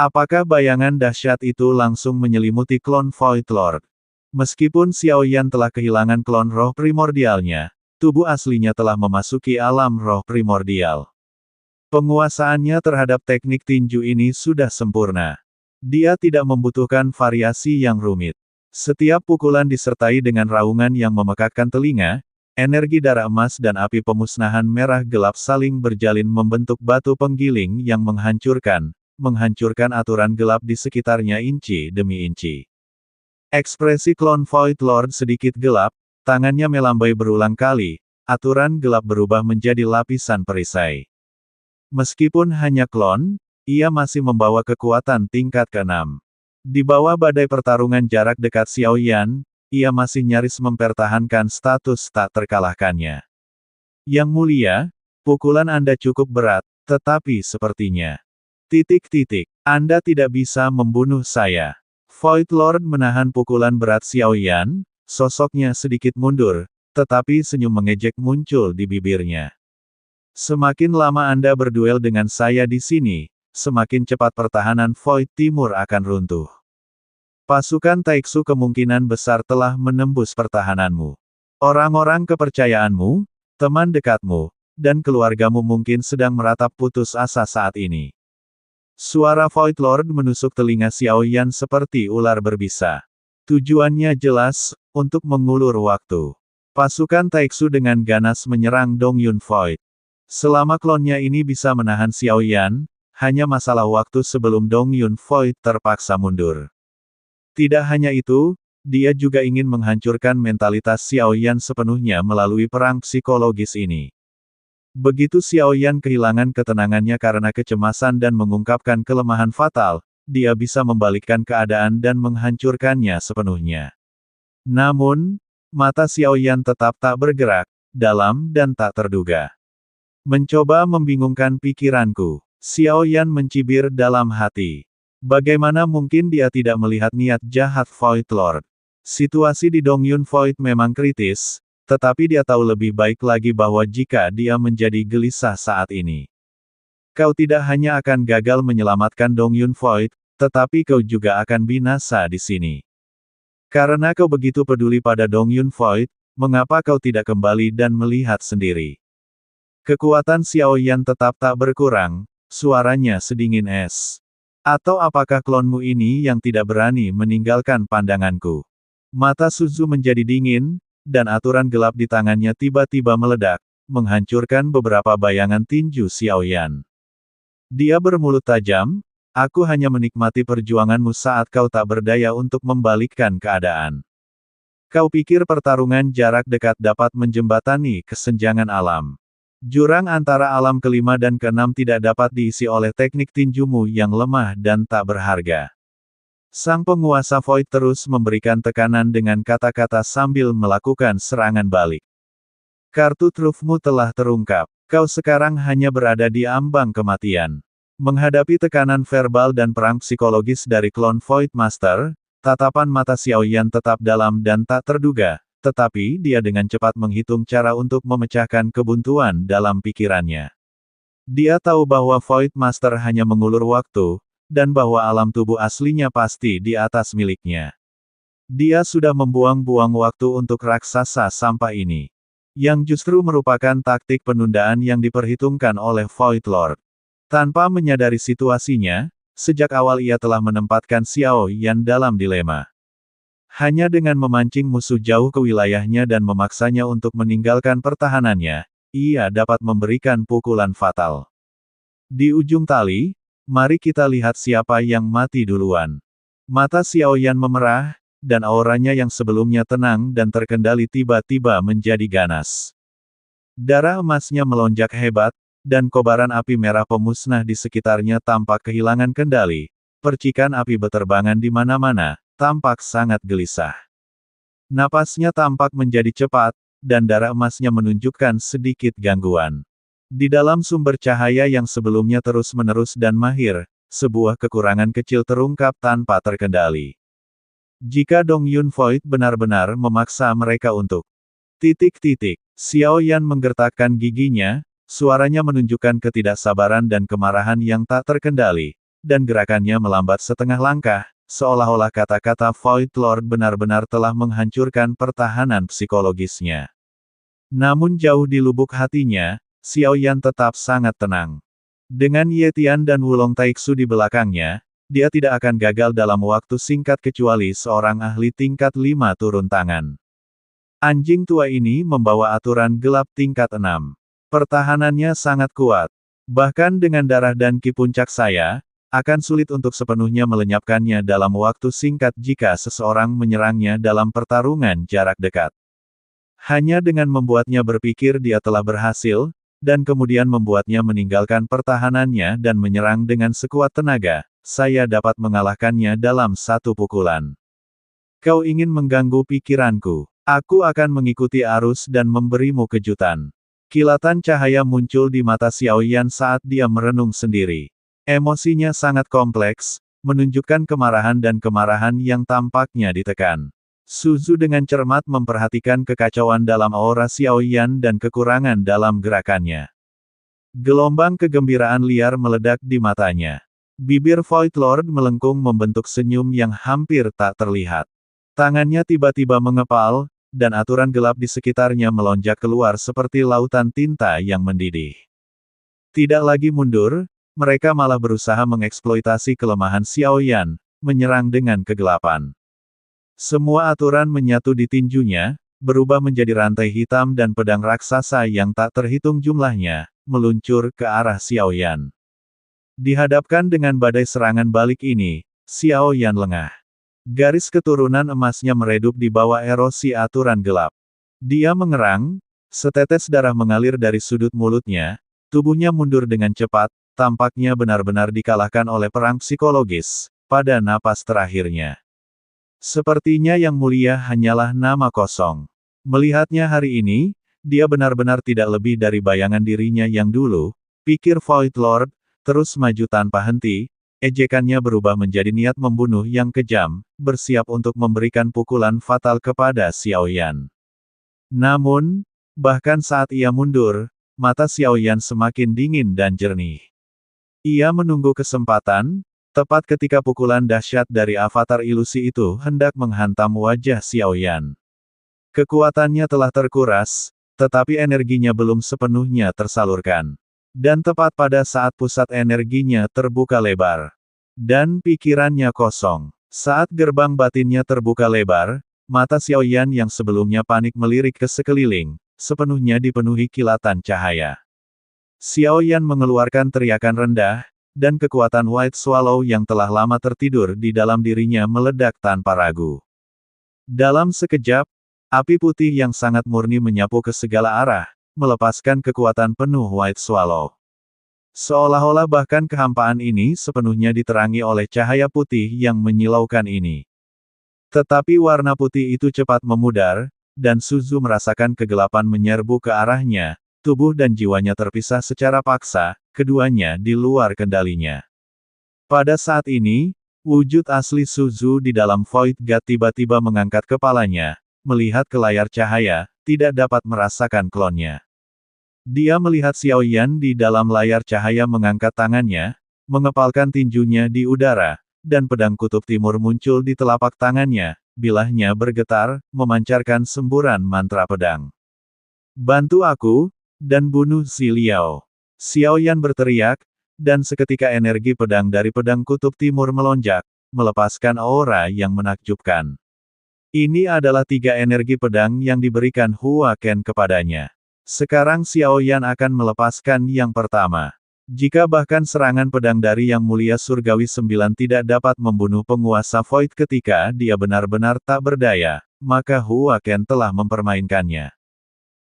Apakah bayangan dahsyat itu langsung menyelimuti klon Void Lord? Meskipun Xiao Yan telah kehilangan klon roh primordialnya, tubuh aslinya telah memasuki alam roh primordial. Penguasaannya terhadap teknik tinju ini sudah sempurna. Dia tidak membutuhkan variasi yang rumit. Setiap pukulan disertai dengan raungan yang memekakkan telinga, energi darah emas dan api pemusnahan merah gelap saling berjalin membentuk batu penggiling yang menghancurkan aturan gelap di sekitarnya inci demi inci. Ekspresi klon Void Lord sedikit gelap, tangannya melambai berulang kali, aturan gelap berubah menjadi lapisan perisai. Meskipun hanya klon, ia masih membawa kekuatan tingkat ke-6. Di bawah badai pertarungan jarak dekat Xiao Yan, ia masih nyaris mempertahankan status tak terkalahkannya. Yang mulia, pukulan Anda cukup berat, tetapi sepertinya... Anda tidak bisa membunuh saya. Void Lord menahan pukulan berat Xiao Yan, sosoknya sedikit mundur, tetapi senyum mengejek muncul di bibirnya. Semakin lama Anda berduel dengan saya di sini, semakin cepat pertahanan Void Timur akan runtuh. Pasukan Taiksu kemungkinan besar telah menembus pertahananmu. Orang-orang kepercayaanmu, teman dekatmu, dan keluargamu mungkin sedang meratap putus asa saat ini. Suara Void Lord menusuk telinga Xiao Yan seperti ular berbisa. Tujuannya jelas, untuk mengulur waktu. Pasukan Taiksu dengan ganas menyerang Dongyun Void. Selama klonnya ini bisa menahan Xiao Yan, hanya masalah waktu sebelum Dongyun Void terpaksa mundur. Tidak hanya itu, dia juga ingin menghancurkan mentalitas Xiao Yan sepenuhnya melalui perang psikologis ini. Begitu Xiao Yan kehilangan ketenangannya karena kecemasan dan mengungkapkan kelemahan fatal, dia bisa membalikkan keadaan dan menghancurkannya sepenuhnya. Namun, mata Xiao Yan tetap tak bergerak, dalam dan tak terduga. Mencoba membingungkan pikiranku. Xiao Yan mencibir dalam hati. Bagaimana mungkin dia tidak melihat niat jahat Void Lord? Situasi di Dongyun Void memang kritis, tetapi dia tahu lebih baik lagi bahwa jika dia menjadi gelisah saat ini. Kau tidak hanya akan gagal menyelamatkan Dongyun Void, tetapi kau juga akan binasa di sini. Karena kau begitu peduli pada Dongyun Void, mengapa kau tidak kembali dan melihat sendiri? Kekuatan Xiao Yan tetap tak berkurang, suaranya sedingin es. Atau apakah klonmu ini yang tidak berani meninggalkan pandanganku? Mata Suzu menjadi dingin, dan aturan gelap di tangannya tiba-tiba meledak, menghancurkan beberapa bayangan tinju Xiao Yan. Dia bermulut tajam, aku hanya menikmati perjuanganmu saat kau tak berdaya untuk membalikkan keadaan. Kau pikir pertarungan jarak dekat dapat menjembatani kesenjangan alam. Jurang antara alam kelima dan keenam tidak dapat diisi oleh teknik tinjumu yang lemah dan tak berharga. Sang penguasa Void terus memberikan tekanan dengan kata-kata sambil melakukan serangan balik. Kartu trufmu telah terungkap. Kau sekarang hanya berada di ambang kematian. Menghadapi tekanan verbal dan perang psikologis dari klon Void Master, tatapan mata Xiao Yan tetap dalam dan tak terduga. Tetapi dia dengan cepat menghitung cara untuk memecahkan kebuntuan dalam pikirannya. Dia tahu bahwa Void Master hanya mengulur waktu, dan bahwa alam tubuh aslinya pasti di atas miliknya. Dia sudah membuang-buang waktu untuk raksasa sampah ini. Yang justru merupakan taktik penundaan yang diperhitungkan oleh Void Lord. Tanpa menyadari situasinya, sejak awal ia telah menempatkan Xiao Yan dalam dilema. Hanya dengan memancing musuh jauh ke wilayahnya dan memaksanya untuk meninggalkan pertahanannya, ia dapat memberikan pukulan fatal. Di ujung tali, mari kita lihat siapa yang mati duluan. Mata Xiao Yan memerah, dan auranya yang sebelumnya tenang dan terkendali tiba-tiba menjadi ganas. Darah emasnya melonjak hebat, dan kobaran api merah pemusnah di sekitarnya tampak kehilangan kendali. Percikan api beterbangan di mana-mana, tampak sangat gelisah. Napasnya tampak menjadi cepat, dan darah emasnya menunjukkan sedikit gangguan. Di dalam sumber cahaya yang sebelumnya terus-menerus dan mahir, sebuah kekurangan kecil terungkap tanpa terkendali. Jika Dongyun Void benar-benar memaksa mereka untuk... Xiao Yan menggertakkan giginya, suaranya menunjukkan ketidaksabaran dan kemarahan yang tak terkendali. dan gerakannya melambat setengah langkah, seolah-olah kata-kata Void Lord benar-benar telah menghancurkan pertahanan psikologisnya. Namun jauh di lubuk hatinya, Xiao Yan tetap sangat tenang. Dengan Ye Tian dan Wulong Taixu di belakangnya, dia tidak akan gagal dalam waktu singkat kecuali seorang ahli tingkat 5 turun tangan. Anjing tua ini membawa aturan gelap tingkat 6. Pertahanannya sangat kuat. Bahkan dengan darah dan ki puncak saya, akan sulit untuk sepenuhnya melenyapkannya dalam waktu singkat jika seseorang menyerangnya dalam pertarungan jarak dekat. Hanya dengan membuatnya berpikir dia telah berhasil, dan kemudian membuatnya meninggalkan pertahanannya dan menyerang dengan sekuat tenaga, saya dapat mengalahkannya dalam satu pukulan. Kau ingin mengganggu pikiranku. Aku akan mengikuti arus dan memberimu kejutan. Kilatan cahaya muncul di mata Xiao Yan saat dia merenung sendiri. Emosinya sangat kompleks, menunjukkan kemarahan dan kemarahan yang tampaknya ditekan. Suzu dengan cermat memperhatikan kekacauan dalam aura Xiao Yan dan kekurangan dalam gerakannya. Gelombang kegembiraan liar meledak di matanya. Bibir Void Lord melengkung membentuk senyum yang hampir tak terlihat. Tangannya tiba-tiba mengepal, dan aturan gelap di sekitarnya melonjak keluar seperti lautan tinta yang mendidih. Tidak lagi mundur, mereka malah berusaha mengeksploitasi kelemahan Xiao Yan, menyerang dengan kegelapan. Semua aturan menyatu di tinjunya, berubah menjadi rantai hitam dan pedang raksasa yang tak terhitung jumlahnya, meluncur ke arah Xiao Yan. Dihadapkan dengan badai serangan balik ini, Xiao Yan lengah. Garis keturunan emasnya meredup di bawah erosi aturan gelap. Dia mengerang, setetes darah mengalir dari sudut mulutnya, tubuhnya mundur dengan cepat, tampaknya benar-benar dikalahkan oleh perang psikologis, pada napas terakhirnya. Sepertinya yang mulia hanyalah nama kosong. Melihatnya hari ini, dia benar-benar tidak lebih dari bayangan dirinya yang dulu, pikir Void Lord, terus maju tanpa henti, ejekannya berubah menjadi niat membunuh yang kejam, bersiap untuk memberikan pukulan fatal kepada Xiao Yan. Namun, bahkan saat ia mundur, mata Xiao Yan semakin dingin dan jernih. Ia menunggu kesempatan, tepat ketika pukulan dahsyat dari avatar ilusi itu hendak menghantam wajah Xiao Yan. Kekuatannya telah terkuras, tetapi energinya belum sepenuhnya tersalurkan. Dan tepat pada saat pusat energinya terbuka lebar. Dan pikirannya kosong. Saat gerbang batinnya terbuka lebar, mata Xiao Yan yang sebelumnya panik melirik ke sekeliling, sepenuhnya dipenuhi kilatan cahaya. Xiao Yan mengeluarkan teriakan rendah, dan kekuatan White Swallow yang telah lama tertidur di dalam dirinya meledak tanpa ragu. Dalam sekejap, api putih yang sangat murni menyapu ke segala arah, melepaskan kekuatan penuh White Swallow. Seolah-olah bahkan kehampaan ini sepenuhnya diterangi oleh cahaya putih yang menyilaukan ini. Tetapi warna putih itu cepat memudar, dan Suzu merasakan kegelapan menyerbu ke arahnya, tubuh dan jiwanya terpisah secara paksa, keduanya di luar kendalinya. Pada saat ini, wujud asli Suzu di dalam Void God tiba-tiba mengangkat kepalanya, melihat ke layar cahaya, tidak dapat merasakan klonnya. Dia melihat Xiao Yan di dalam layar cahaya mengangkat tangannya, mengepalkan tinjunya di udara, dan pedang kutub timur muncul di telapak tangannya, bilahnya bergetar, memancarkan semburan mantra pedang. Bantu aku, dan bunuh si Liao. Xiao Yan berteriak, dan seketika energi pedang dari pedang kutub timur melonjak, melepaskan aura yang menakjubkan. Ini adalah 3 energi pedang yang diberikan Hua Ken kepadanya. Sekarang Xiao Yan akan melepaskan yang pertama. Jika bahkan serangan pedang dari Yang Mulia Surgawi 9 tidak dapat membunuh penguasa Void ketika dia benar-benar tak berdaya, maka Hua Ken telah mempermainkannya.